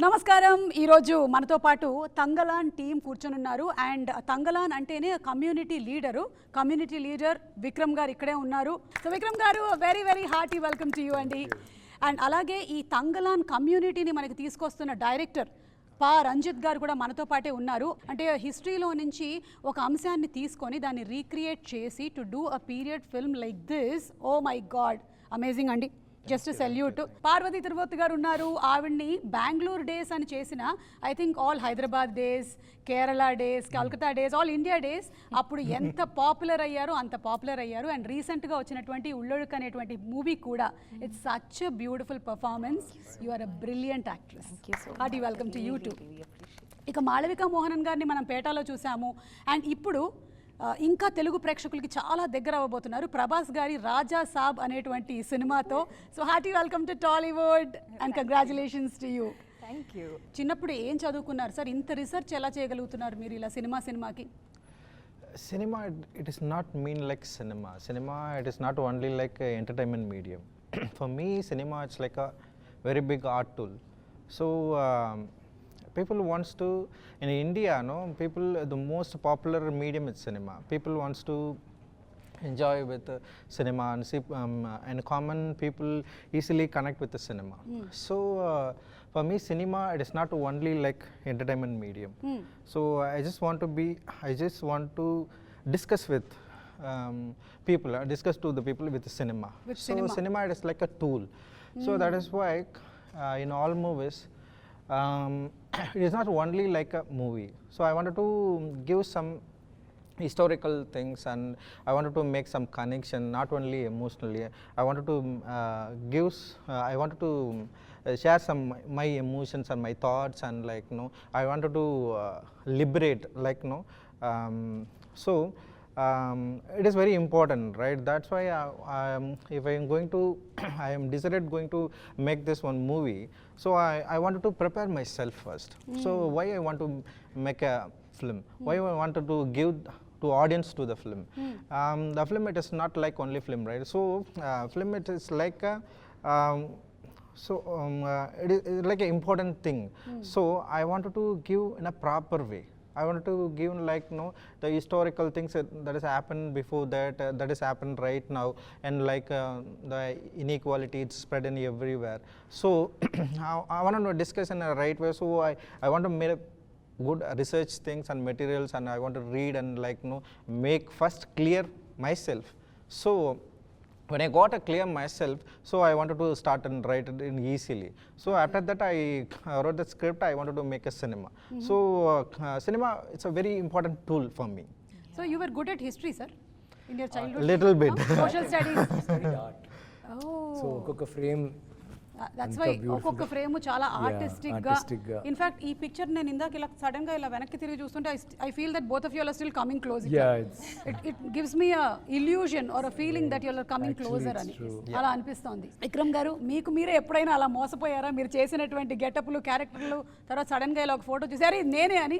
నమస్కారం. ఈరోజు మనతో పాటు తంగలాన్ టీం కూర్చొనున్నారు. అండ్ తంగలాన్ అంటేనే కమ్యూనిటీ లీడర్ విక్రమ్ గారు ఇక్కడే ఉన్నారు. సో విక్రమ్ గారు, very very hearty welcome to you అండి. అండ్ అలాగే ఈ తంగలాన్ కమ్యూనిటీని మనకి తీసుకొస్తున్న డైరెక్టర్ రంజిత్ గారు కూడా మనతో పాటే ఉన్నారు. అంటే హిస్టరీలో నుంచి ఒక అంశాన్ని తీసుకొని దాన్ని రీక్రియేట్ చేసి to do a period film like this, oh my God, amazing అండి. Just salute. పార్వతీ తిరువోత్తు గారు ఉన్నారు. ఆవిడ్ని బెంగళూరు డేస్ అని చేసిన, I think all Hyderabad days, Kerala days, Calcutta days, all India days అప్పుడు ఎంత పాపులర్ అయ్యారో అంత పాపులర్ అయ్యారు. అండ్ రీసెంట్గా వచ్చినటువంటి ఉళ్ళొడుకు అనేటువంటి మూవీ కూడా it's such a beautiful performance. You are a brilliant actress. Hearty welcome to you too. ఇక మాళవిక మోహనన్ గారిని మనం పేటాలో చూసాము. అండ్ ఇప్పుడు ఇంకా తెలుగు ప్రేక్షకులకి చాలా దగ్గర అవ్వబోతున్నారు ప్రభాస్ గారి రాజా సాబ్ అనేటువంటి సినిమాతో. So hearty welcome to Tollywood and congratulations to you. Thank you. చిన్నప్పుడు ఏం చదువుకున్నారు సార్? ఇంత రీసెర్చ్ ఎలా చేయగలుగుతున్నారు మీరు ఇలా సినిమాకి? Cinema, it is not mean like cinema. Cinema, it is not only like a entertainment medium. For me, cinema it's like a very big art tool. So people wants to, in India, people, the most popular medium is cinema. People wants to enjoy with cinema and see, and common people easily connect with the cinema. So for me, cinema, it is not only like entertainment medium. So I just want to discuss with people, discuss to the people with the cinema. Cinema, it is like a tool. So that is why in all movies, it is not only like a movie. So I wanted to give some historical things, and I wanted to make some connection, not only emotionally. I wanted to share some my emotions and my thoughts, and like I wanted to liberate, like it is very important, right? That's why if I am going to I am decided going to make this one movie, so I wanted to prepare myself first. So why I want to make a film, why I wanted to give to audience to the film. The film, it is not like only film, right? So film, it is like a it is like an important thing. So I wanted to give in a proper way. I wanted to give like the historical things that has happened before that has happened right now, and like the inequality, it's spread in everywhere. So I want to discuss in a right way. So I want to make good research things and materials, and I want to read and like make first clear myself. So when I got a clear myself, so I wanted to start and write it in easily. So after that, I wrote the script. I wanted to make a cinema. So cinema, it's a very important tool for me. So you were good at history, sir, in your childhood? Little bit. Social studies. Studied art. Oh. So ఒక్కొక్క frame, that's why ఒక్కొక్క frame చాలా artistic గా. In fact ఈ picture నేను ఇందాక ఇలా sudden గా ఇలా వెనక్కి తిరిగి చూస్తుంటే I feel that both of you are still coming close. It gives me a illusion or a feeling that you are coming closer అని అలా అనిపిస్తోంది. విక్రమ్ గారు, మీకు మీరే ఎప్పుడైనా అలా మోసపోయారా? మీరు చేసినటువంటి గెటప్లు, క్యారెక్టర్లు, తర్వాత సడన్ గా ఇలా ఒక ఫోటో చూసారు ఇది నేనే అని?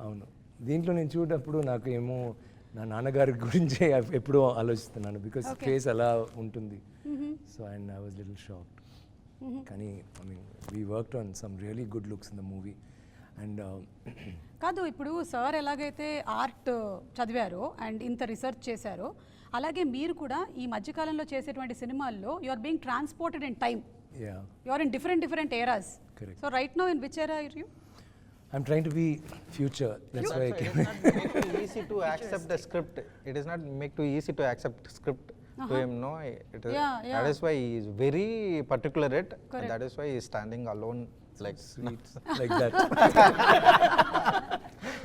అవును, దీంట్లో నేను చూడప్పుడు నాకు ఏమో నా నాన్నగారి గురించి ఎప్పుడూ ఆలోచిస్తున్నాను, బికాస్ ఫేస్ అలా ఉంటుంది. So and I was little shocked. కానీ I mean we worked on some really good looks in the movie. And కాదు, ఇప్పుడు సార్ ఎలాగైతే ఆర్ట్ చదివారో అండ్ ఇంత రీసెర్చ్ చేశారో, అలాగే మీరు కూడా ఈ మధ్యకాలంలో చేసేటువంటి సినిమాల్లో you are being transported in time. You are in different eras. So right now in which era are you? I'm trying to be future. That's why I can. It is not make too easy to accept the script. It is not make too easy to accept script to him. No, it is, that is why he is very particular at, and that is why he is standing alone like sweet like that.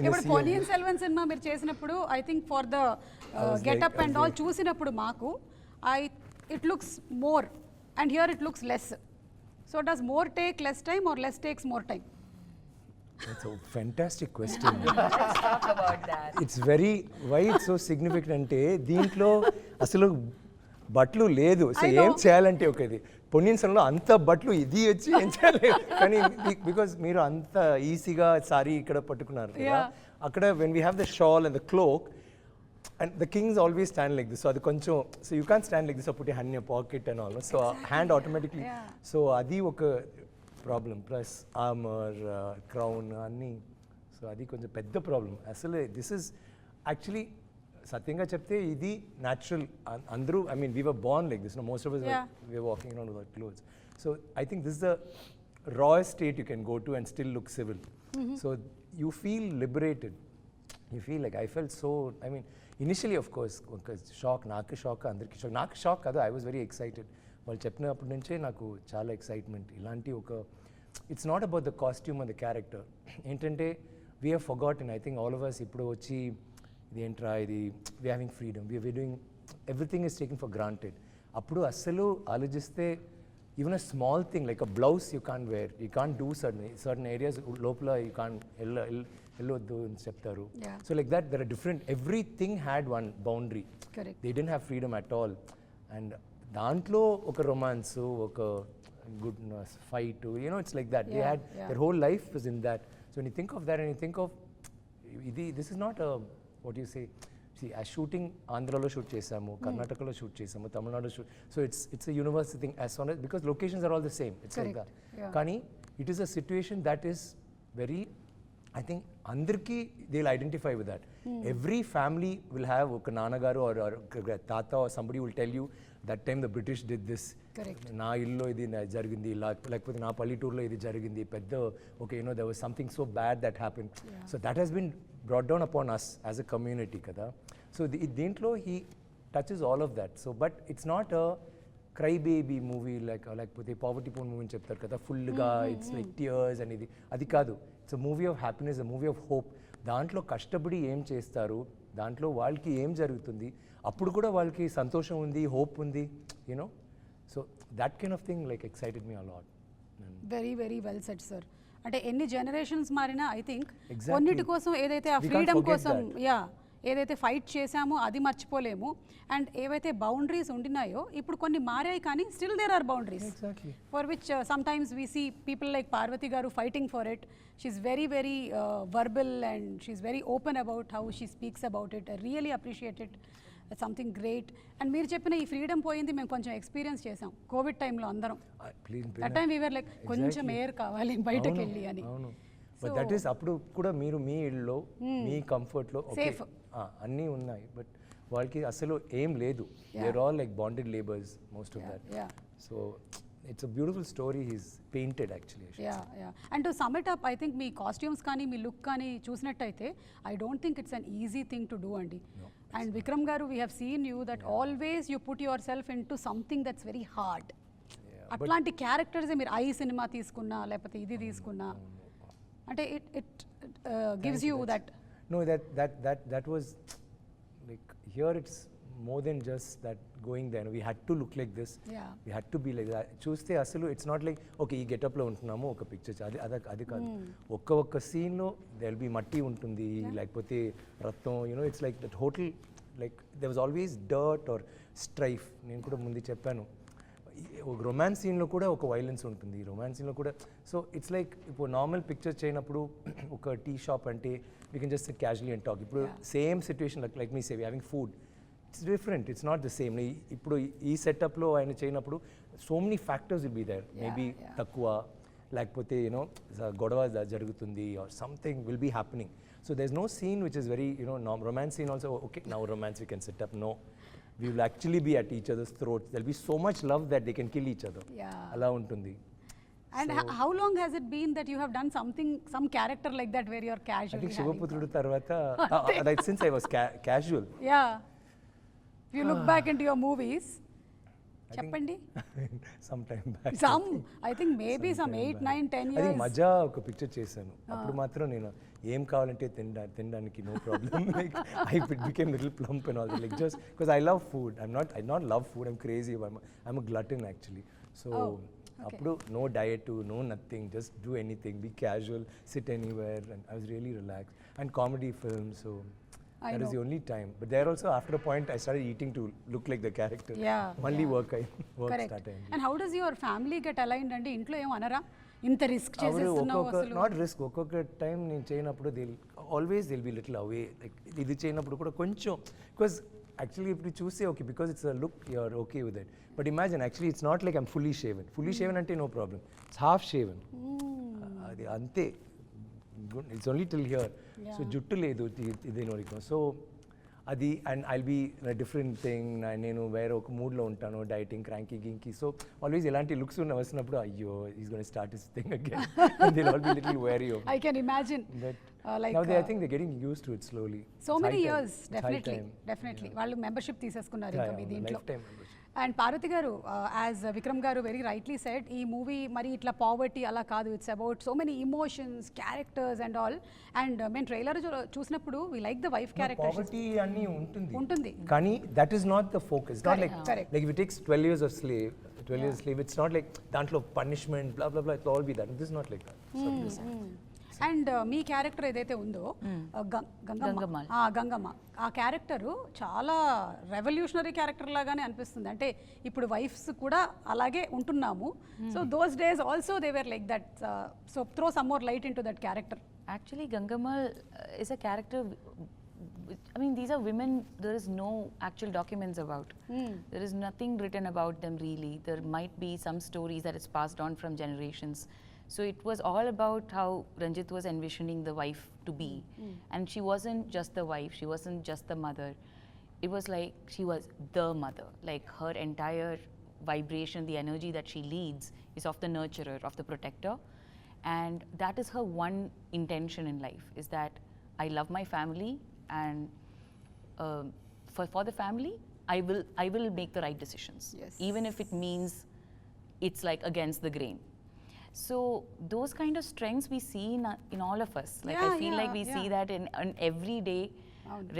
ఇప్పుడు Ponniyin Selvan cinema మీరు చేసినప్పుడు I think for the getup and all చూసినప్పుడు మాకు it looks more and here it looks less. So does more take less time or less takes more time? That's a fantastic question. Let's talk about that. It's very, why it's so significant అంటే దీంట్లో అసలు బట్టలు లేదు. So ఏం చేయాలంటే ఒకది పొన్నియిన్ సెల్వన్లో అంత బట్టలు ఇది వచ్చి ఏం చేయాలి, కానీ బికాజ్ మీరు అంత ఈజీగా సారీ ఇక్కడ పట్టుకున్నారు కదా, అక్కడ when we have the shawl and the cloak and the kings always stand like this. So అది కొంచెం, so you can stand like this, put hand in your pocket and all, so hand automatically. So అది ఒక problem plus armour crown అన్నీ so అది కొంచెం పెద్ద problem అసలు this is actually సత్యంగా చెప్తే ఇది న్యాచురల్ అందరూ I mean we were born like this most of us we were walking around without clothes so I think this is the rawest state you can go to and still look civil so you feel liberated you feel like I felt so I mean initially of course shock నాకు shock అందరికీ shock నాకు shock కాదు I was very excited వాళ్ళు చెప్పినప్పటి నుంచే నాకు చాలా excitement ఇలాంటి ఒక it's not about the costume and the character ఏంటంటే we have forgotten I think all of us ఇప్పుడు వచ్చి ఇది ఏంట్రా ఇది we having freedom we doing everything is taking for granted అప్పుడు అస్సలు ఆలోచిస్తే even a small thing like a blouse you can wear you can do certain areas లోపల you can వెళ్ళొద్దు అని చెప్తారు so like that there are different everything had one boundary they didn't have freedom at all and దాంట్లో ఒక romance ఒక good fight you know it's like that they had their whole life was in that so when you think of that and you think of ఇది this is not what you say see ఆ shooting ఆంధ్రాలో shoot చేసాము కర్ణాటకలో shoot చేసాము Tamil Nadu shoot so it's a universal thing as long as because locations are all the same it's like that కానీ it is a situation that is very I think అందరికీ they will identify with that every family will have ఒక నాన్నగారు or తాత or somebody will tell you that time the British did this నా ఇల్లులో ఇది జరిగింది లేకపోతే నా పల్లెటూరులో ఇది జరిగింది పెద్ద okay you know there was something so bad that happened so that has been brought down upon us as a community kada so దీంట్లో he touches all of that so but it's not a cry baby movie లేకపోతే poverty phone movie అని చెప్తారు కదా ఫుల్గా it's like tears అనేది అది కాదు it's a movie of happiness a movie of hope దాంట్లో కష్టపడి ఏం చేస్తారు దాంట్లో వాళ్ళకి ఏం జరుగుతుంది అప్పుడు కూడా వాళ్ళకి సంతోషం ఉంది హోప్ ఉంది you know so that kind of thing like excited me a lot very very well set sir అంటే ఎన్ని జనరేషన్స్ మారినా ఐ థింక్ కొన్నిటి కోసం ఏదైతే ఆ ఫ్రీడమ్ కోసం ఏదైతే ఫైట్ చేశామో అది మర్చిపోలేము అండ్ ఏవైతే బౌండరీస్ ఉండినాయో ఇప్పుడు కొన్ని మారాయి కానీ still there are boundaries for which sometimes we see people like Parvathi garu fighting for it she's very very verbal and she's very open about how she speaks about it I really appreciate it something great and మీరు చెప్పిన ఈ freedom పోయింది మేము కొంచెం experience చేసాం Covid టైంలో అందరం that time we are like కొంచెం ఎయిర్ కావాలి బయటకు వెళ్ళి అని బట్ దట్ ఈస్ అప్పుడు కూడా మీరు మీ ఇళ్ళలో మీ కంఫర్ట్లో సేఫ్ అన్నీ ఉన్నాయి బట్ వాళ్ళకి అసలు ఏం లేదు there all like bonded labours most of that so it's a beautiful story he's painted actually and to sum it up I think మీ కాస్ట్యూమ్స్ కానీ మీ లుక్ కానీ చూసినట్టయితే I don't think it's an easy thing to do అండి and Vikram గారు we have seen you that always you put yourself into something that's very hard అట్లాంటి క్యారెక్టర్సే మీరు ఐ సినిమా తీసుకున్నా లేకపోతే ఇది తీసుకున్నా అంటే it gives you that No, that was like here it's more than just that going there. We had to look like this. Yeah. We had to be like that. చూస్తే అసలు it's not like okay ఈ గెటప్లో ఉంటున్నాము ఒక picture అది కాదు ఒక్క సీన్లో there will be మట్టి ఉంటుంది లేకపోతే రక్తం you know it's like that hotel like there was always dirt or strife నేను కూడా ముందు చెప్పాను ఒక రొమాన్స్ సీన్లో కూడా ఒక వైలెన్స్ ఉంటుంది రొమాన్స్ సీన్లో కూడా సో ఇట్స్ లైక్ ఇప్పుడు నార్మల్ పిక్చర్ చేయనప్పుడు ఒక టీ షాప్ అంటే we can just casually and talk ఇప్పుడు same situation like me say having food it's different it's not the same ఇప్పుడు ఈ సెటప్లో ఆయన చేయనప్పుడు so many factors will be there maybe తక్కువ లేకపోతే యూనో గొడవ జరుగుతుంది or something will be happening so there is no scene which is very you know romance scene also okay now romance we can set up no we will actually be at each other's throats there will be so much love that they can kill each other ala untundi and how long has it been that you have done some character like that where you are casual I think Shivaputrudu tarvata like since I was casual if you look back into your movies చెప్పండి sometime back I think maybe some 8 9 10 years అది మజా ఒక picture చేశాను అప్పుడు మాత్రం నేను ఏం కావాలంటే తినడానికి no problem like I became little plump and all that like just because I love food I not love food I'm crazy I'm a glutton actually so అప్పుడు no diet no nothing just do anything be casual sit anywhere and I was really relaxed and comedy films so that is the only time but there also after a point I started eating to look like the character only work started and how does your family get aligned andi intlo em anara inta risk చేసేస్తున్నావు అసలు not risk ఒక్కొక్క time నేను చేయనప్పుడు they'll be little away like ఇది చేయనప్పుడు కూడా కొంచెం because actually if you choose say okay because it's a look you're okay with it, but imagine actually it's not like I'm fully shaven ante no problem, it's half shaven, adi ante, it's only till here, so juttu ledu idenoriku, so adi, and I'll be in a different thing, nenu vera oka mood lo untanu, dieting cranky ginky, so always elanti looks unna vasinappudu ayyo he's going to start his thing again and they'll all be little wary of I can imagine. that. Like Now I think they're getting used to it slowly. so It's many high time. years, It's high time. definitely వాళ్ళు membership తీసేసుకున్నారు ఇంకా మీ దీంట్లో. Lifetime membership. And Parvati గారు, as Vikram గారు very rightly said, ఈ movie మరి ఇట్లా poverty అలా కాదు, it's about so many emotions, characters and all. And మేము ట్రైలర్ చూసినప్పుడు we like the wife character. Poverty అన్ని ఉంటుంది. ఉంటుంది. కానీ that is not the focus. Not like Correct. like if it takes 12 years of slave, 12 years of slave, it's not like దాంట్లో punishment blah blah blah, it'll all be that. This is not like that. So this- and me character ఏదైతే ఉందో గంగమ్మ, ఆ character చాలా revolutionary character లాగానే అనిపిస్తుంది. అంటే ఇప్పుడు wives కూడా అలాగే ఉంటున్నాము, so those days also they were like that, so throw some more light in to that character. Actually, Gangamal is a character. I mean, these are women there is no actual documents about. There is nothing written about them really. There might be some stories that is passed on from generations. So it was all about how Ranjit was envisioning the wife to be. And she wasn't just the wife, she wasn't just the mother. It was like she was the mother. Like her entire vibration, the energy that she leads is of the nurturer, of the protector. And that is her one intention in life, is that I love my family, and for the family, I will make the right decisions. Yes. Even if it means it's like against the grain. So those kind of strengths we see in all of us. Like I feel like we see that in everyday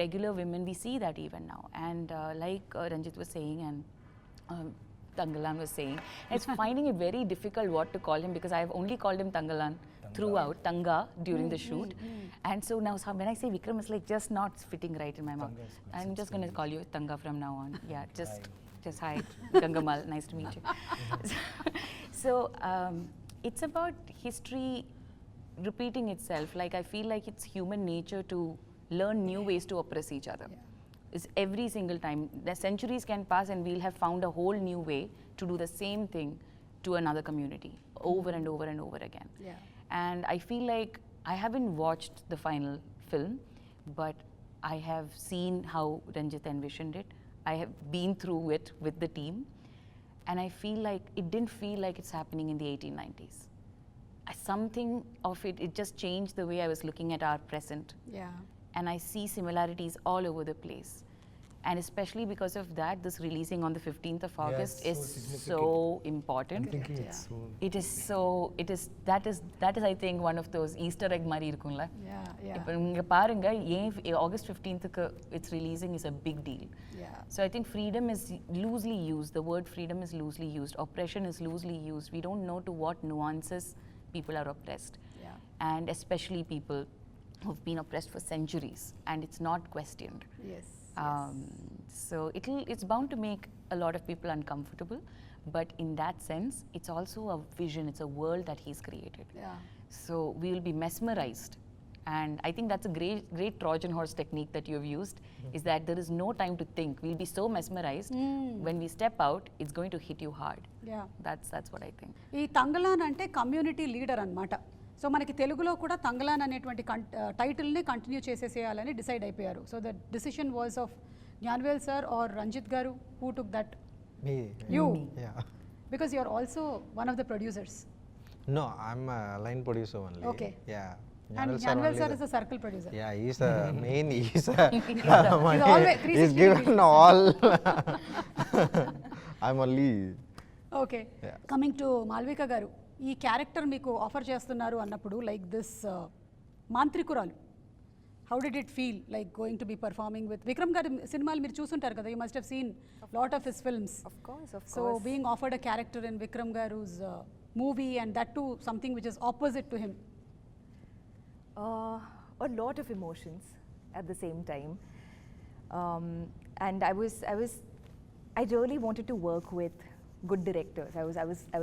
regular women, we see that even now. And like Ranjit was saying and Thangalaan was saying, it's finding it very difficult what to call him, because I have only called him Thangalaan throughout, Tanga, during the shoot. And so now when I say Vikram, it's like just not fitting right in my mouth. I'm just going to call you Tanga from now on. Yeah, just hi, Gangamal, nice to meet you. So it's about history repeating itself. Like I feel like it's human nature to learn new ways to oppress each other. It's every single time. The centuries can pass and we'll have found a whole new way to do the same thing to another community over and over and over again. Yeah. And I feel like I haven't watched the final film, but I have seen how Ranjit envisioned it. I have been through it with the team, and I feel like it didn't feel like it's happening in the 1890s. Something of it just changed the way I was looking at our present. Yeah. And I see similarities all over the place. And especially because of that, this releasing on the 15th of August so is significant. so important. Thinking it's so That is I think one of those Easter egg mari irukumla. Yeah. இப்போ இங்க பாருங்க August 15th it's releasing is a big deal. Yeah. So I think freedom is loosely used. The word freedom is loosely used. Oppression is loosely used. We don't know to what nuances people are oppressed. Yeah. And especially people who've been oppressed for centuries, and it's not questioned. Yes. So it's bound to make a lot of people uncomfortable, but in that sense, it's also a vision. It's a world that he's created. Yeah. So we will be mesmerized, and I think that's a great Trojan horse technique that you have used. Is that there is no time to think. We'll be so mesmerized when we step out. It's going to hit you hard. Yeah. That's what I think. ఈ తంగలాన్ అంటే community leader అన్నమాట. So మనకి తెలుగులో కూడా తంగలాన్ అనేటువంటి టైటిల్ని continue చేసేసేయాలని decide అయిపోయారు. So the decision was of Gnanavel sir or Ranjith garu, who took that? Me. You. Yeah. Because you are also one of the producers. No, I'm a line producer only. Okay. Yeah. And Gnanvel Gnanvel only sir the- is a circle producer. Yeah, he's the main. He's always 360 he's given all. I'm only. Okay, Yeah. Coming to Malvika garu, ఈ character మీకు offer చేస్తున్నారు అన్నప్పుడు like this మాంత్రికురాలు, how did it feel like going to be performing with Vikram గారి సినిమాలు మీరు చూసుంటారు కదా, you must have seen lot of his films. Of course. So being offered a character in Vikram గారు's movie and that to something which is opposite to him. A lot of emotions at the same time, and I really wanted to work with good directors. I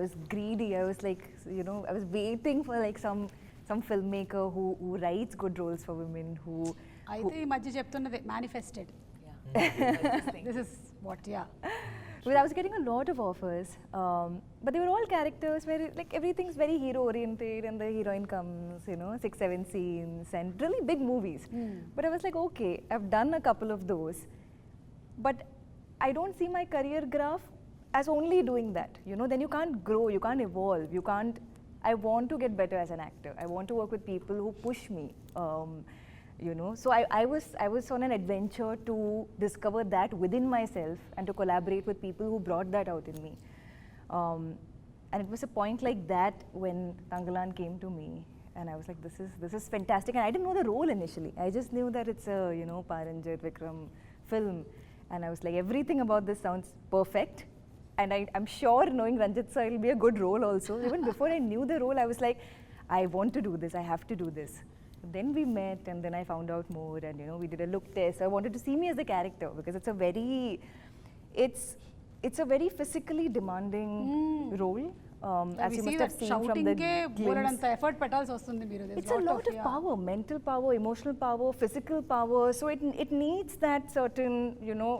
was greedy. I was like, you know, I was waiting for like some filmmaker who writes good roles for women, who అయితే ఈ మధ్య చెప్తున్నది manifested. This is what, yeah. Well, I was getting a lot of offers, but they were all characters where like everything's very hero oriented, and the heroine comes, 6-7 scenes, and really big movies. But I was like, okay, I've done a couple of those, but I don't see my career graph as only doing that. Then you can't grow, you can't evolve, you can't. I want to get better as an actor. I want to work with people who push me. So I was on an adventure to discover that within myself and to collaborate with people who brought that out in me. And it was a point like that when Thangalaan came to me, and I was like, this is fantastic. And I didn't know the role initially. I just knew that it's a Paranjit Vikram film, and I was like, everything about this sounds perfect. And I'm sure, knowing Ranjit sir, it'll be a good role also. Even before I knew the role, I was like, I want to do this. I have to do this. Then we met, and then I found out more, and we did a look test. So I wanted to see me as a character, because it's a very physically demanding role. As you must have seen from the glimpse. Effort petals vastundi meeru. It's a lot of power, mental power, emotional power, physical power. So it needs that certain,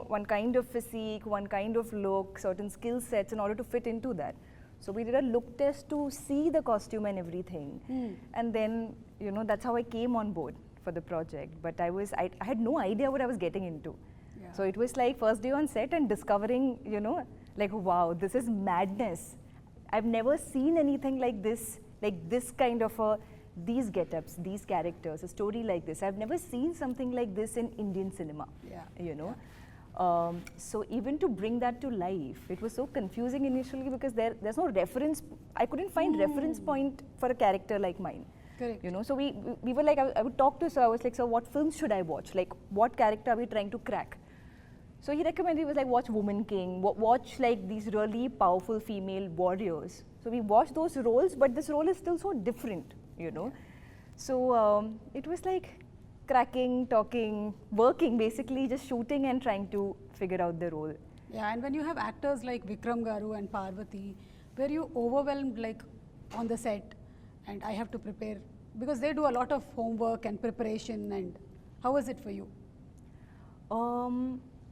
one kind of physique, one kind of look, certain skill sets in order to fit into that. So we did a look test to see the costume and everything. And then, that's how I came on board for the project. But I had no idea what I was getting into. Yeah. So it was like first day on set and discovering, like, wow, this is madness. I've never seen anything like this kind of these get-ups, these characters, a story like this. I've never seen something like this in Indian cinema, So even to bring that to life, it was so confusing initially, because there's no reference. I couldn't find reference point for a character like mine. Correct. So we were like, I would talk to sir. I was like, sir, what films should I watch? Like, what character are we trying to crack? So he recommended, he was like, watch Woman King, watch like these really powerful female warriors. So we watched those roles, but this role is still so different, So it was like cracking, talking, working, basically just shooting and trying to figure out the role. Yeah, and when you have actors like Vikram Garu and Parvathy, were you overwhelmed like on the set, and I have to prepare, because they do a lot of homework and preparation, and how was it for you?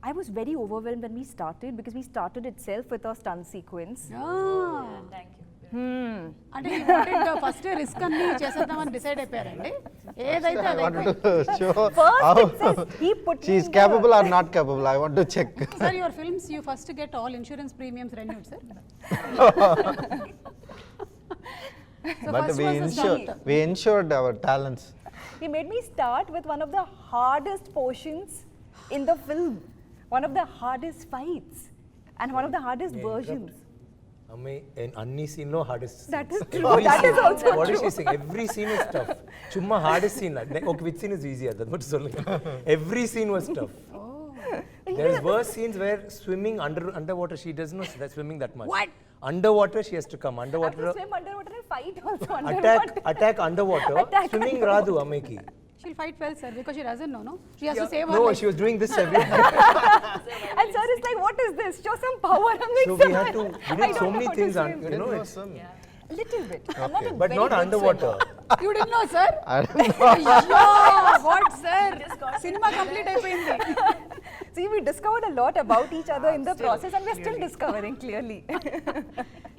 I was very overwhelmed when we started, because we started itself with our stunt sequence. Thank you. అంటే ఈ wanted first risk అన్ని చేసేద్దామని decide అయిపోయారండి ఏదైతే I wanted to show First how it says he put she me is in capable or not capable. I want to check. Sir, your films you first get all insurance premiums renewed, sir. So But first was the stunt. we ensured our talents. He made me start with one of the hardest portions in the film, one of the hardest fights, and one of the hardest versions. In any scene, no hardest. That is Every true. That is scene. also What is true. she saying? Every scene is tough. Chumma hardest scene. Okay, which scene is easier? That's what I'm saying. Every scene was tough. There's worse scenes where swimming underwater, she doesn't know that's swimming that much. What? Underwater, she has to come. I have Underwater, to swim underwater and fight also underwater. attack underwater. Attack Swimming underwater. radu ameki. She'll fight well, sir, because she doesn't know, no? She has to save her No, life. she was doing this every time. And sir is like, what is this? Show some power. I'm like, So sir, we had to, we I did don't so know many how to things, swim. it's A little bit. I'm not a but very not good underwater. swimmer. You didn't know, sir? I don't know. Ayyo, what, sir? Cinema complete అయిపోయింది. See, we discovered a lot about each other in the process, and we're still discovering clearly.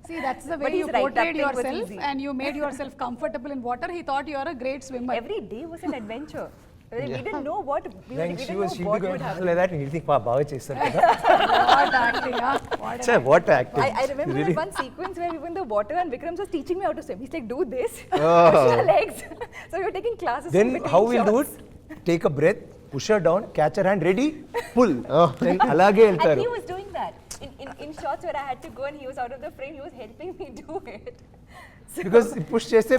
See, that's the But way he's you right, portrayed that thing was yourself, easy. and you made yourself comfortable in water. He thought you are a great swimmer. Every day was an adventure. We didn't know what Then we she didn't was, know she'd be what going would happen. like that, and you'll think, baga chesaru kada. What acting, huh? What Chai, what acting. I remember Really? that one sequence where we were in the water and Vikram was teaching me how to swim. He's like, do this, Oh. push your legs. So we were taking classes. Then in between how we'll do shots. it? Take a breath, push her down, catch her hand, ready, pull. Oh. Then alage And eltaru. he was doing that. In shots where I had to go and he was out of the frame, he was helping me do it. So Because he pushed cheste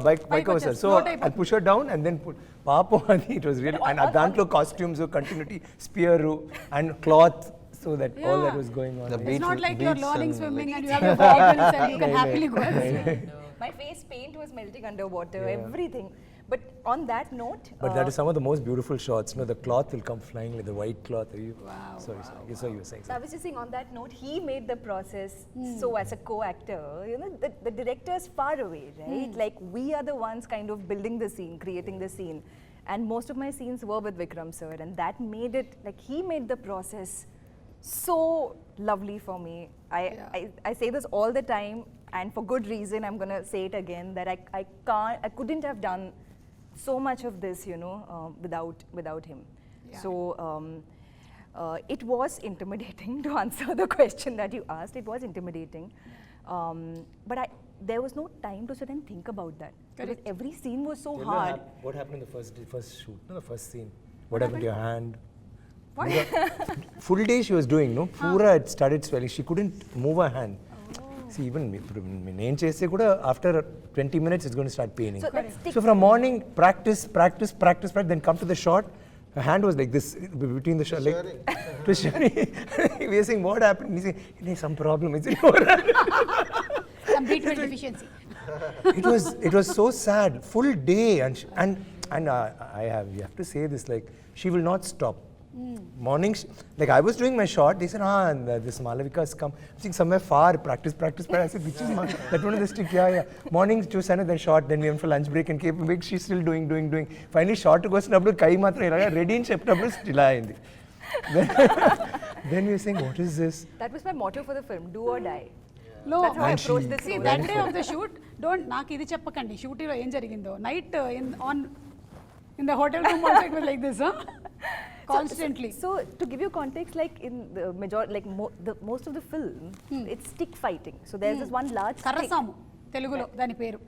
bike వచ్చేసి so float I'll push her down and then pull. Papo ani, it was really, and dantlo costumes, continuity, spear and cloth, so that all that was going on. The It's beach not with like you're beach learning and swimming like- and you have your goggles and you can happily go and swim. my face paint was melting underwater, everything. But on that note, But that is some of the most beautiful shots. No, the cloth will come flying, like the white cloth. Wow, Sorry. So you were saying so I was just saying, on that note, he made the process. So as a co-actor, the director is far away, right? Like we are the ones kind of building the scene, creating the scene. And most of my scenes were with Vikram sir, and that made it, like, he made the process so lovely for me. I say this all the time, and for good reason. I'm going to say it again, that I couldn't have done so much of this, you know, without him. So it was intimidating, to answer the question that you asked. It was intimidating, but there was no time to sit and think about that. Because every scene was so hard. What happened in the first shoot? No, the first scene. What happened to your hand? What? Full day she was doing, no? Pura it started swelling. She couldn't move her hand. See, even నేను చేస్తే కూడా after 20 minutes it's going to start paining. So from morning practice, then come to the shot. Her hand was like this between the shot, like it was sharing. We were saying, what happened? He said, "Hey, some problem. It's in your hand." Some B12 deficiency. It was so sad. Full day, and you have to say this, like, she will not stop. Mornings, like I was doing my shot, they said, and this Malavika's come. I think somewhere far, practice. I said, which is that one of the stick, yeah. Mornings, choose another shot, then we went for lunch break and came back, she's still doing. Finally, shot goes to kai matra ready in chapter still ayindi. Then we were saying, what is this? That was my motto for the film, do or die. No, That's how I approached this. see, that day of the shoot, నాకు ఇది చెప్పకండి షూటింగ్లో ఏం జరిగిందో night in the hotel room also it was like this, huh? Constantly. So to give you context, like in the most of the film, it's stick fighting. So there's this one large stick. కర్రసాము తెలుగులో దాని పేరు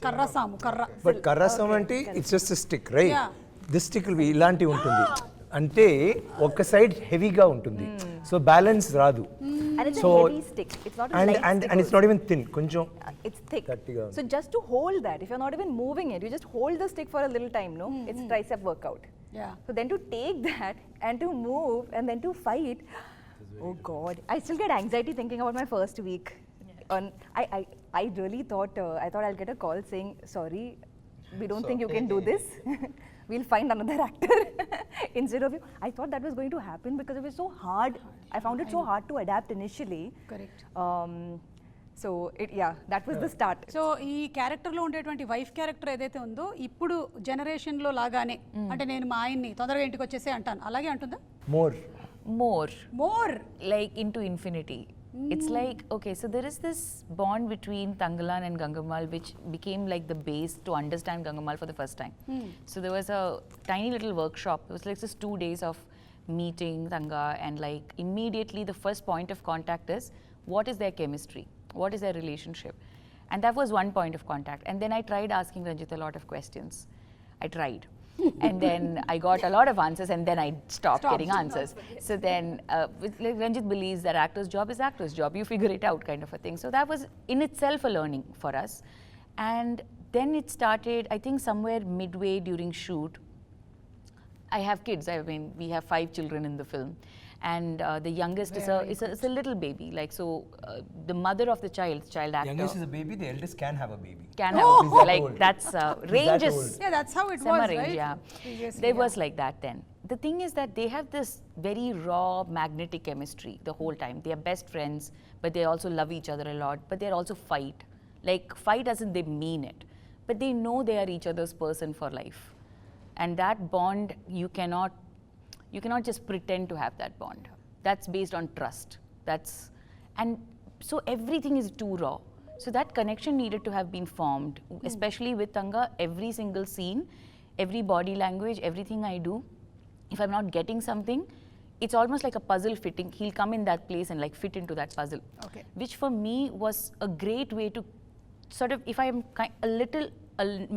కర్రసాము కర్ర. But కర్రసాము అంటే it's just a stick, right? Yeah. This stick will be ఇలాంటి ఉంటుంది. అంటే ఒక side హెవీగా ఉంటుంది. సో బ్యాలెన్స్ రాదు. And it's a heavy stick. It's not a light stick. And it's not even thin. కొంచెం it's thick. గట్టిగా. So just to hold that, if you're not even moving it, you just hold the stick for a little time, no? It's tricep workout. Yeah. So then to take that and to move and then to fight, oh God, I still get anxiety thinking about my first week. I really thought I'll get a call saying, sorry, we don't think you can do this. We'll find another actor instead of you. I thought that was going to happen because it was so hard. I found it so hard to adapt initially. Correct. So that was the start. So ఈ క్యారెక్టర్లో ఉండేటువంటి wife character ఏదైతే ఉందో ఇప్పుడు జనరేషన్లో లాగానే అంటే నేను మా ఆయన్ని తొందరగా ఇంటికి వచ్చేసే anటాను అలాగే అంటుందా? More like into infinity. It's like, okay, so there is this bond between Thangalaan and Gangamal which became like the base to understand Gangamal for the first time. So there was a tiny little workshop. It was like just 2 days of meeting Thanga, and like immediately the first point of contact is what is their chemistry? What is their relationship? And that was one point of contact. And then I tried asking Ranjit a lot of questions. I tried. And then I got a lot of answers, and then I stopped getting answers. So then like Ranjit believes that actor's job is actor's job. You figure it out, kind of a thing. So that was in itself a learning for us. And then it started, I think somewhere midway during shoot. I have kids. I mean, we have 5 children in the film. And the youngest is a little baby. Like, so the mother of the child actor. Youngest is a baby, the eldest can have a baby. Can have a baby. Like, that's ranges. Yeah, that's how it Summer was, range, right? yeah. Previously, There was like that then. The thing is that they have this very raw magnetic chemistry the whole time. They are best friends, but they also love each other a lot, but they also fight. Like, fight doesn't they mean it, but they know they are each other's person for life. And that bond, you cannot just pretend to have that bond. That's based on trust. And so everything is too raw. So that connection needed to have been formed, especially with Thanga. Every single scene, every body language, everything I do, if I'm not getting something, it's almost like a puzzle fitting. He'll come in that place and like fit into that puzzle. Okay. Which for me was a great way to sort of, if I am a little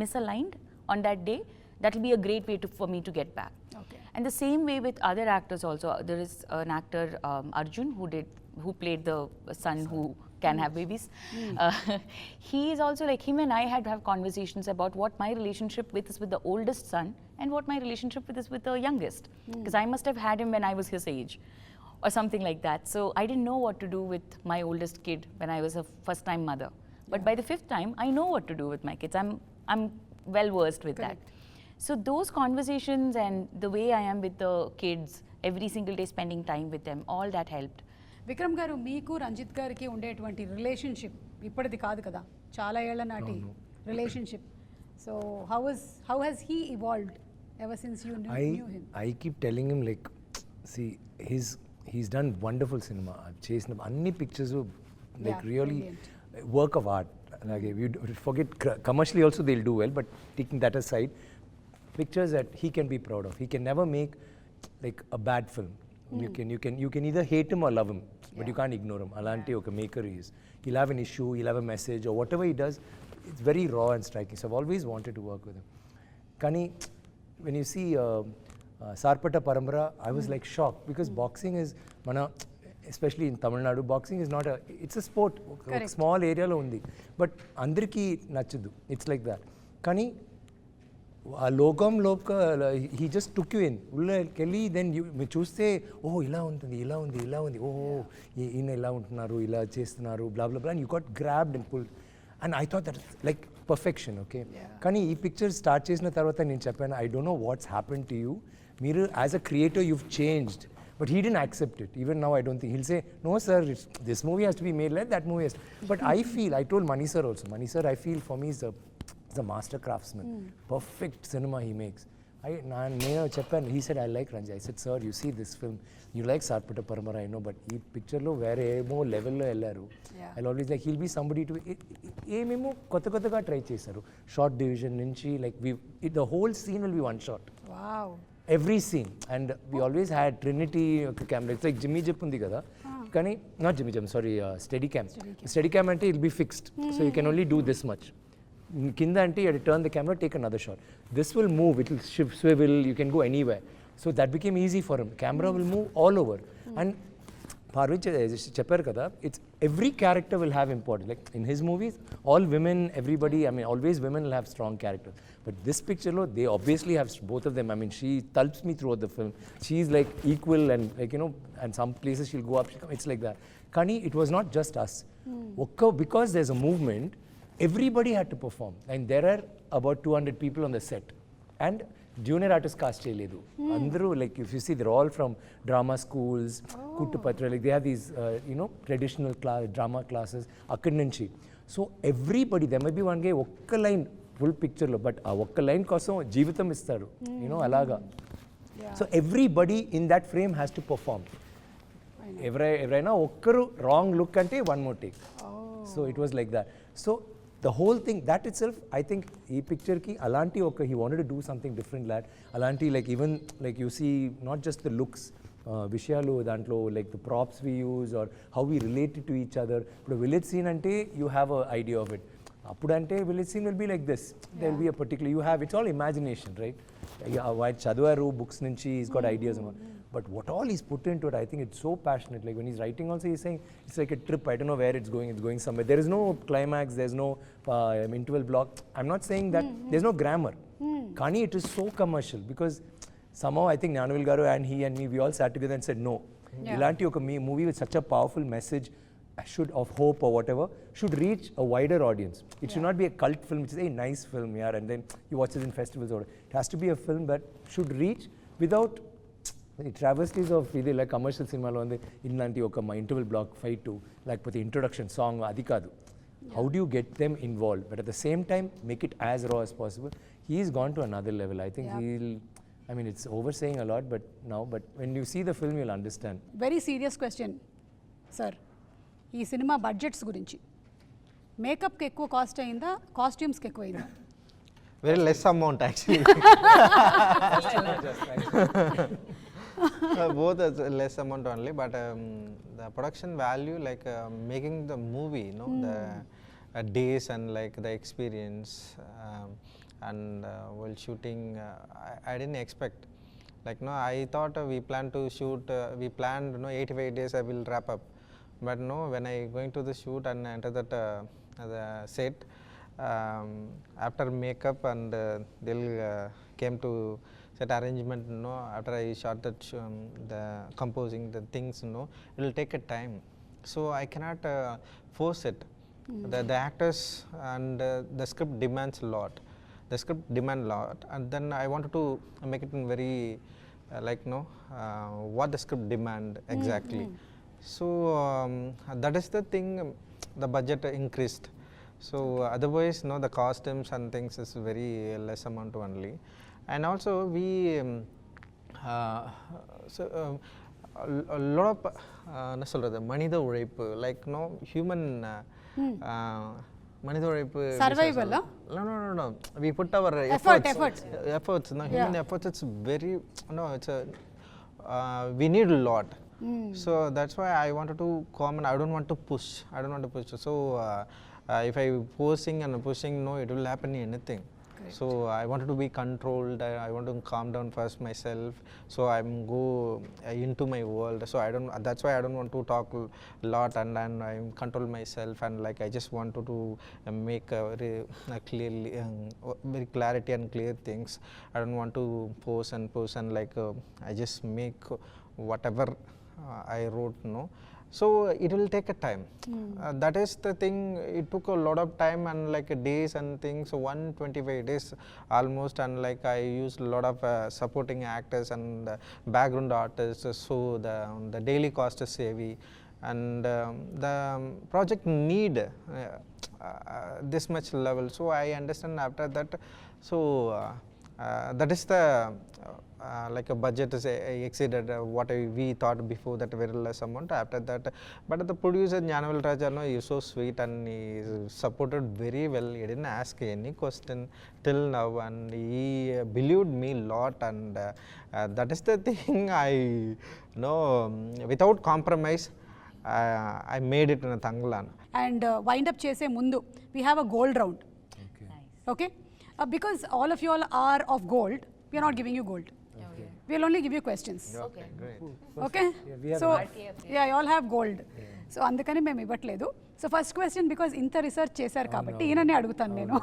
misaligned on that day, that will be a great way for me to get back. Okay. And the same way with other actors also. There is an actor, Arjun, who played the son who can have babies. He is also like, him and I had to have conversations about what my relationship is with the oldest son and what my relationship is with the youngest. Because I must have had him when I was his age or something like that. So I didn't know what to do with my oldest kid when I was a first time mother. But by the 5th time, I know what to do with my kids. I'm well versed with that. So those conversations and the way I am with the kids, every single day spending time with them, all that helped. Vikram గారు మీకు రంజిత్ గారికి ఉండేటువంటి relationship ఇప్పటిది కాదు కదా చాలా ఏళ్ల నాటి relationship so how he's he evolved ever since you knew him? I keep telling him like, see, he's done wonderful cinema. I've chased him. Anni pictures like Yeah, really brilliant. work of art. Like if you forget commercially also they'll do well, but taking that aside, pictures that he can be proud of. He can never make like a bad film. You can either hate him or love him, but you can't ignore him. Alanti oka maker he is. He'll have an issue, he'll have a message, or whatever he does, it's very raw and striking. So I've always wanted to work with him. Kani, when you see Sarpata Parambara, I was like shocked because boxing is mana, especially in Tamil Nadu, boxing is not it's a sport. Correct. Small area lo undi, but andarki nachadu. It's like that. Kani ఆ లోకంలో he just took you in ఉళ్ళకెళ్ళి then మీరు చూస్తే ఓహో ఇలా ఉంటుంది ఇలా ఉంది ఇలా ఉంది ఓహో ఈయన ఇలా ఉంటున్నారు ఇలా చేస్తున్నారు blah blah blah and you got grabbed and pull and I thought that like perfection okay కానీ ఈ పిక్చర్ స్టార్ట్ చేసిన తర్వాత నేను చెప్పాను I don't know what's happen to you మీరు as a creator you've changed but he didn't accept it. Even now I don't think he'll say no sir, this movie has to be made like that movie has to. But I told Mani sir also, Mani sir I feel for me is a master craftsman. Perfect cinema he makes. He said I like Ranjay. I said sir, you see this film, you like Sarpata Paramara, I know, but ee picture lo vere emo level lo ellaru. I'll always like he'll be somebody to ememo kotta ga try chesaru. Short division nunchi like the whole scene will be one shot. Wow. Every scene, and we always had Trinity camera. It's like Jimmy Jip undi kada. Kani not Jimmy Jim, sorry, Steadicam. Steadicam ante it'll be fixed, so you can only do this much. Kinda ante you have to turn the camera, take another shot. This will move, it will shift, swivel, you can go anywhere. So that became easy for him. Camera will move all over. And Parvathy చెప్పారు కదా, it's every character will have importance. Like in his movies, all women, everybody, I mean, always women will have strong characters. But this picture, they obviously have both of them. I mean, she tulps me throughout the film. She's like equal and like, you know, and some places she'll go up, it's like that. Kani, it was not just us. Because there's a movement, everybody had to perform. And there are about 200 people on the set. And junior artist cast cheyaledu. Andru, like if you see, they're all from drama schools, Kuttupatra, like they have these, you know, traditional drama classes, akkad nunchi. So everybody, there may be one guy, okka line, full picture lo, but aa okka line kosam jeevitam istaru, you know, alaga. So everybody in that frame has to perform. Everyna okkaru wrong look ante one more take. So it was like that. So the whole thing, that itself, I think, ee picture ki alanti oka, he wanted to do something different, lad. Alanti, like even like you see, not just the looks, vishayalu dantlo, like the props we use or how we relate to each other. But a village scene ante, you have an idea of it. Apudante village scene will be like this. There will be a particular, you have, it's all imagination, right? While Chadwaru books nunchi, he's got ideas. But what all he's put into it, I think it's so passionate. Like when he's writing also, he's saying, it's like a trip, I don't know where it's going somewhere. There is no climax, there's no interval block. I'm not saying that, there's no grammar. Kani, it is so commercial because somehow I think Nyanuvil Garu and he and me, we all sat together and said, no. Ilanti oka movie with such a powerful message, of hope or whatever, should reach a wider audience. It should not be a cult film, which is a nice film, yeah, and then you watch it in festivals or whatever. It has to be a film that should reach without the travesties of either like commercial cinema lo ande illanti oka interval block fight to like the introduction song adi kaadu. How do you get them involved, but at the same time make it as raw as possible? He's gone to another level. I think I mean, it's oversaying a lot, but when you see the film, you'll understand. Very serious question, sir. ఈ cinema budgets గురించి మేకప్కి ఎక్కువ cost అయిందా, కాస్ట్యూమ్స్కి ఎక్కువ అయిందా? Very less amount actually. Both is less amount only, but the production value, like making the movie, you know, the days and like the experience and while shooting, I didn't expect. Like no, I thought we planned to shoot, we planned, you know, 85 days I will wrap up. But no, when I going to the shoot and enter that the set, after makeup and they'll came to set arrangement, you know, after I shot that the composing the things, you know, it will take a time. So I cannot force it. The actors and the script demands a lot. The script demand a lot, and then I wanted to make it in very like no, what the script demand exactly. So that is the thing, the budget increased. So otherwise, no, the costumes and things is very less amount only. And also we a lot of என்ன சொல்றது மனித உழைப்பு like no human மனித உழைப்பு Survival, huh? no we put our efforts no human efforts, it's very no it's a we need a lot. So that's why I wanted to comment. I don't want to push. So if I posing and pushing, no, it will happen anything. So I wanted to be controlled. I want to calm down first myself. So I'm go into my world. So I don't. That's why I don't want to talk a lot, and I control myself, and like I just wanted to make a very clearly, very clarity and clear things. I don't want to post and like I just make whatever I wrote, no. So it will take a time. That is the thing. It took a lot of time and like days and things. So 125 days almost, and like I used a lot of supporting actors and background artists. So the daily cost is heavy, and the project need this much level. So I understand after that. So that is the like a budget is exceeded what we thought before, that very less amount after that. But the producer Janavel Raja, no, he is so sweet and he supported very well. He didn't ask any question till now, and he believed me a lot, and that is the thing. I know without compromise I made it in a Thangalaan. And wind up chese mundu we have a gold round. Okay, because all of you all are of gold, we are not giving you gold. We will only give you questions. Okay, great. Okay, we have so yeah, you all have gold. So అందుకని మేము ఇవ్వట్లేదు. So first question because ఇంత research చేశారు కాబట్టి ఈయననే అడుగుతాను నేను.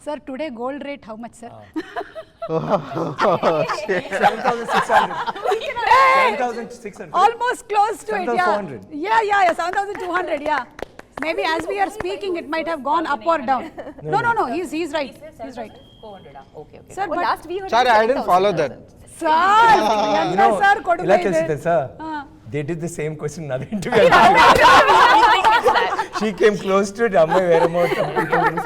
Sir today gold rate how much sir? 7,600. Almost close to it. 7,400. Yeah, 7,200. Yeah. Maybe as we are speaking, it might have gone up or down. No. He's right. He's right. 400. Okay. Sir, Well, but last we heard Sorry, I didn't follow that. sir, sir, ఇలా తెలిసిందే sir, they did the same question in other interview. She came close to it. అమ్మాయి వేరే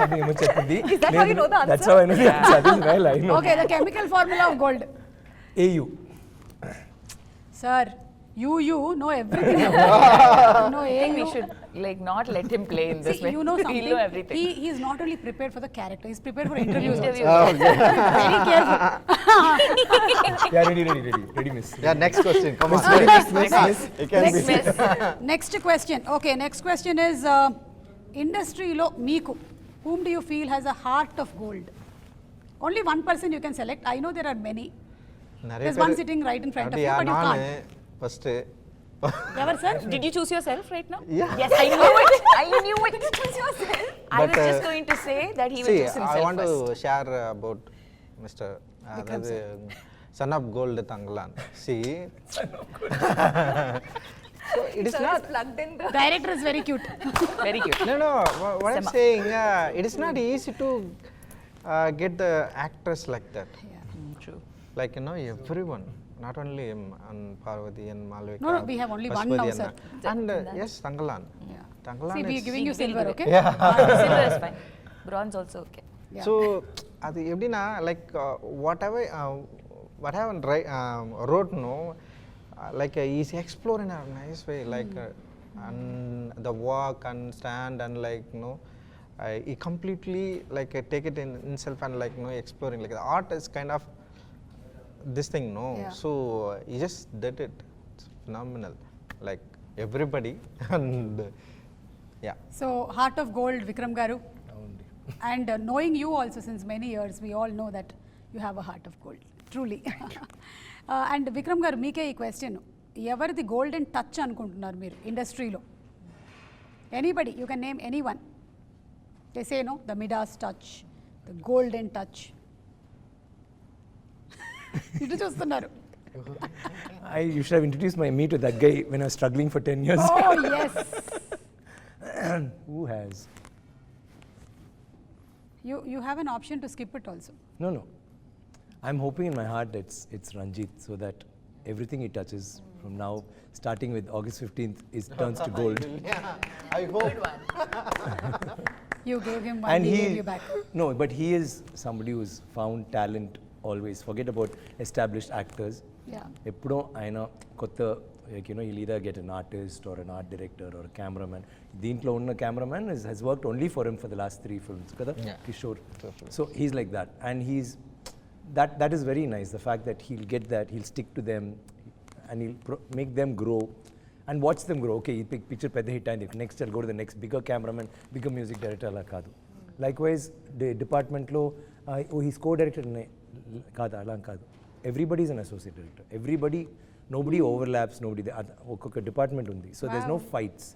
something ఏమో చెప్పింది. Is that how you know the answer? That's how I know the answer. That is well I know. Okay, the chemical formula of gold. AU. Sir, you know everything. No, I think we should like not let him play in this See, way. you know something. He'll know everything. He is not only prepared for the character, he's prepared for interviews. Interviews. Also. Very careful. Yeah, ready miss. Yeah, next question. Come on. Miss. It can Next be. miss. Next question. Okay, next question is industry lo meeku whom do you feel has a heart of gold? Only one person you can select. I know there are many. There's one sitting right in front of you, but you can't. First Ever, sir? Did you choose yourself right now? Yeah. Yes, I knew it. Did you choose yourself? I But, was just going to say that he will see, choose himself I want first. to share about Mr. Vikram, Son of Gold Thangalaan. See, so it is not. plugged in the Director is very cute. Very cute. No. What I'm saying, it is not easy to get the actors like that. True. Like everyone. Not only and Parvathy and Malavika. No, we have only one now, sir. And yes, Thangalaan. Yeah. Thangalaan See, we are is- giving you silver, okay? Silver is fine. Bronze also okay. Yeah. So அது எப்படின்னா like whatever what I wrote, no, like he's exploring in a nice way, like and the walk and stand and like he completely like take it in himself and like exploring, like the art is kind of this thing, no. Yeah. So he just did it. It's phenomenal, like everybody. And yeah, So, heart of gold, Vikram Garu. And knowing you also since many years, we all know that you have a heart of gold, truly. And Vikram Garu, meeke ee question, evardi golden touch anukuntunnaru meer industry lo? Anybody, you can name anyone. They say no, the Midas touch, the golden touch. ఇటు చూస్తున్నారు. You should have introduced me to that guy when I was struggling for 10 years. Oh yes. Who has? You have an option to skip it also. No. I'm hoping in my heart that it's Ranjit, so that everything he touches from now, starting with August 15th, turns to gold. yeah, I hope. You gave him one, And he gave you back. No, but he is somebody who's found talent always. Forget about established actors. Yeah. ఎప్పుడో ఆయన కొత్త like you know you'll either get an artist or an art director or a cameraman. దీంట్లో ఉన్న cameraman has worked only for him for the last 3 films కదా Kishore. So he's like that and he's that is very nice, the fact that he'll get that, he'll stick to them and he'll make them grow and watch them grow. Okay, ఈ picture పెద్ద hit అయింది, next I'll go to the next bigger cameraman, bigger music director అలా కాదు. Likewise డిపార్ట్మెంట్లో he's co-director కాదు, అలా కాదు. Everybody is an associate director. Nobody overlaps, ఒక్కొక్క డిపార్ట్మెంట్ ఉంది. So there's no fights.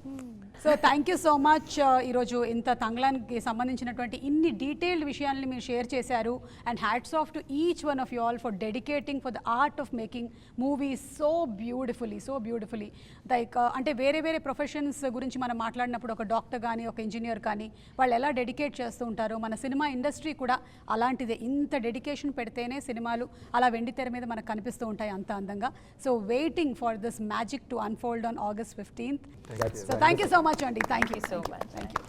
So thank you so much ఈరోజు ఇంత తంగలాన్కి సంబంధించినటువంటి ఇన్ని డీటెయిల్డ్ విషయాల్ని మీరు షేర్ చేశారు and hats off to each one of you all for dedicating for the art of making movies so beautifully like అంటే వేరే professions గురించి మనం మాట్లాడినప్పుడు ఒక డాక్టర్ కానీ ఒక ఇంజనీర్ కానీ వాళ్ళు ఎలా డెడికేట్ చేస్తూ ఉంటారో మన సినిమా ఇండస్ట్రీ కూడా అలాంటిదే. ఇంత డెడికేషన్ పెడితేనే సినిమాలు అలా వెండి తెర మీద మనకు కనిపిస్తూ ఉంటాయి అంత అందంగా. So waiting for this magic to unfold on August 15th. So thank you so much, Andy. Thank you so much. Thank you.